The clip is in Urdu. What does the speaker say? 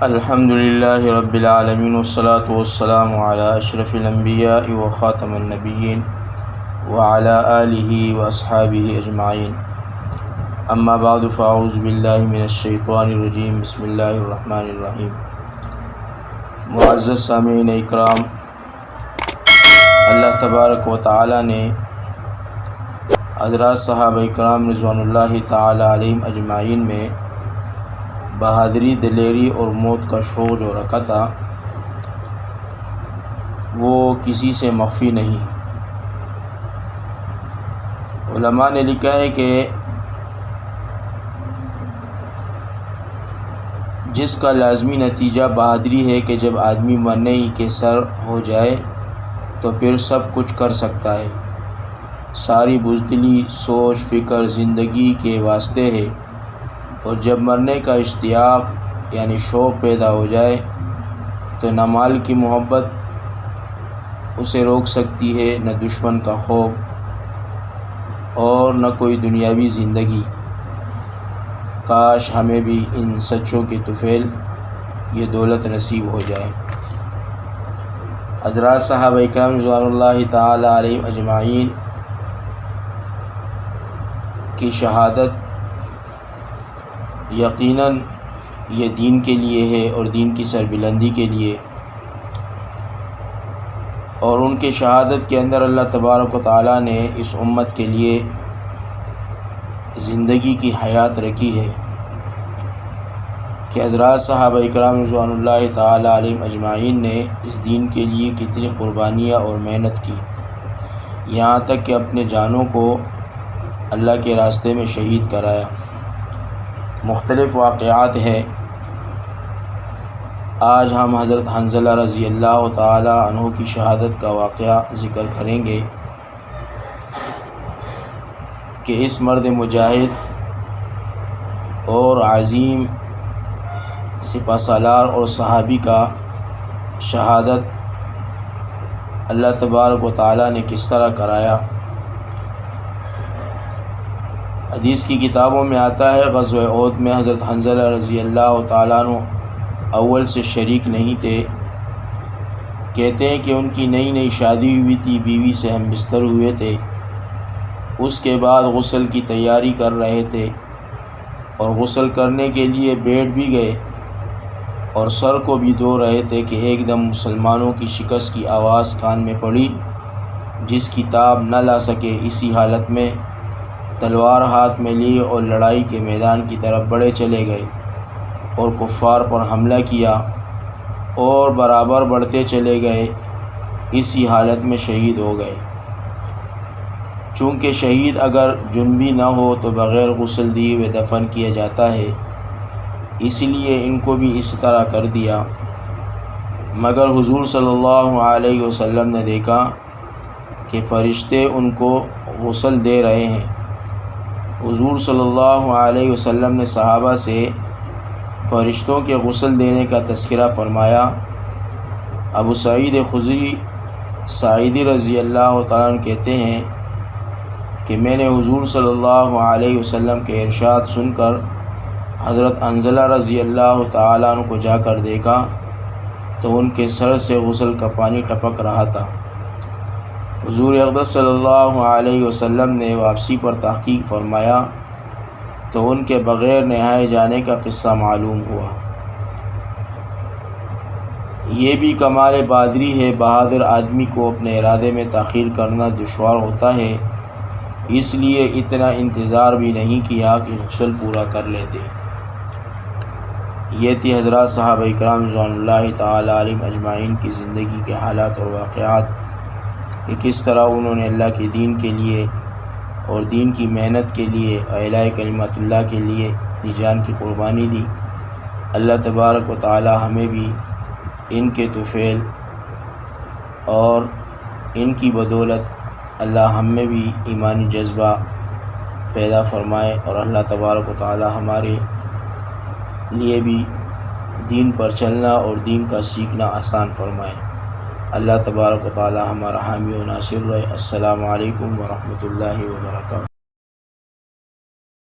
الحمد للہ رب العالمین والصلاة والسلام علی اشرف الانبیاء وخاتم النبیین وعلی آلہ واصحابہ اجمعین اما بعد فاعوذ باللہ من الشیطان الرجیم بسم اللہ الرحمن الرحیم۔ معزز سامعین اکرام، اللہ تبارک و تعالی نے حضرات صحابہ اکرام رضوان اللہ تعالی علیہم اجمعین میں بہادری، دلیری اور موت کا شوق جو رکھا تھا وہ کسی سے مخفی نہیں۔ علماء نے لکھا ہے کہ جس کا لازمی نتیجہ بہادری ہے کہ جب آدمی مرنے ہی کے سر ہو جائے تو پھر سب کچھ کر سکتا ہے۔ ساری بزدلی، سوچ، فکر زندگی کے واسطے ہے، اور جب مرنے کا اشتیاق یعنی شوق پیدا ہو جائے تو نہ مال کی محبت اسے روک سکتی ہے، نہ دشمن کا خوف اور نہ کوئی دنیاوی زندگی۔ کاش ہمیں بھی ان سچوں کے طفیل یہ دولت نصیب ہو جائے۔ حضرات صحابہ اکرام رضوان اللہ تعالی علیہم اجمعین کی شہادت یقیناً یہ دین کے لیے ہے اور دین کی سربلندی کے لیے، اور ان کے شہادت کے اندر اللہ تبارک و تعالیٰ نے اس امت کے لیے زندگی کی حیات رکھی ہے کہ حضرات صحابہ اکرام رضوان اللہ تعالیٰ علیہم اجمعین نے اس دین کے لیے کتنی قربانیاں اور محنت کی، یہاں تک کہ اپنے جانوں کو اللہ کے راستے میں شہید کرایا۔ مختلف واقعات ہیں۔ آج ہم حضرت حنظلہ رضی اللہ تعالی عنہ کی شہادت کا واقعہ ذکر کریں گے کہ اس مرد مجاہد اور عظیم سپہ سالار اور صحابی کا شہادت اللہ تبارک و تعالی نے کس طرح کرایا۔ حدیث کی کتابوں میں آتا ہے غزوہ احد میں حضرت حنظلہ رضی اللہ تعالیٰ عنہ اول سے شریک نہیں تھے۔ کہتے ہیں کہ ان کی نئی نئی شادی ہوئی تھی، بیوی سے ہم بستر ہوئے تھے، اس کے بعد غسل کی تیاری کر رہے تھے اور غسل کرنے کے لیے بیٹھ بھی گئے اور سر کو بھی دھو رہے تھے کہ ایک دم مسلمانوں کی شکست کی آواز کان میں پڑی، جس کی تاب نہ لا سکے۔ اسی حالت میں تلوار ہاتھ میں لی اور لڑائی کے میدان کی طرف بڑھے چلے گئے اور کفار پر حملہ کیا اور برابر بڑھتے چلے گئے، اسی حالت میں شہید ہو گئے۔ چونکہ شہید اگر جنبی نہ ہو تو بغیر غسل دیے ہوئے دفن کیا جاتا ہے، اس لیے ان کو بھی اسی طرح کر دیا۔ مگر حضور صلی اللہ علیہ وسلم نے دیکھا کہ فرشتے ان کو غسل دے رہے ہیں۔ حضور صلی اللہ علیہ وسلم نے صحابہ سے فرشتوں کے غسل دینے کا تذکرہ فرمایا۔ ابو سعید خدری ساعدی رضی اللہ تعالیٰ عنہ کہتے ہیں کہ میں نے حضور صلی اللہ علیہ وسلم کے ارشاد سن کر حضرت حنظلہ رضی اللہ تعالیٰ عنہ کو جا کر دیکھا تو ان کے سر سے غسل کا پانی ٹپک رہا تھا۔ حضور اقدس صلی اللہ علیہ وسلم نے واپسی پر تحقیق فرمایا تو ان کے بغیر نہائے جانے کا قصہ معلوم ہوا۔ یہ بھی کمال بہادری ہے۔ بہادر آدمی کو اپنے ارادے میں تاخیر کرنا دشوار ہوتا ہے، اس لیے اتنا انتظار بھی نہیں کیا کہ غسل پورا کر لیتے۔ یہ تھی حضرات صحابہ اکرام رضوان اللہ تعالی علیہم اجمعین کی زندگی کے حالات اور واقعات کہ کس طرح انہوں نے اللہ کے دین کے لیے اور دین کی محنت کے لیے، اعلاء کلمات اللہ کے لیے اپنی جان کی قربانی دی۔ اللہ تبارک و تعالی ہمیں بھی ان کے طفیل اور ان کی بدولت اللہ ہم میں بھی ایمانی جذبہ پیدا فرمائے، اور اللہ تبارک و تعالی ہمارے لیے بھی دین پر چلنا اور دین کا سیکھنا آسان فرمائے۔ اللہ تبارک و تعالی ہمارا حامی و ناصر رہے۔ السلام علیکم ورحمۃ اللہ وبرکاتہ۔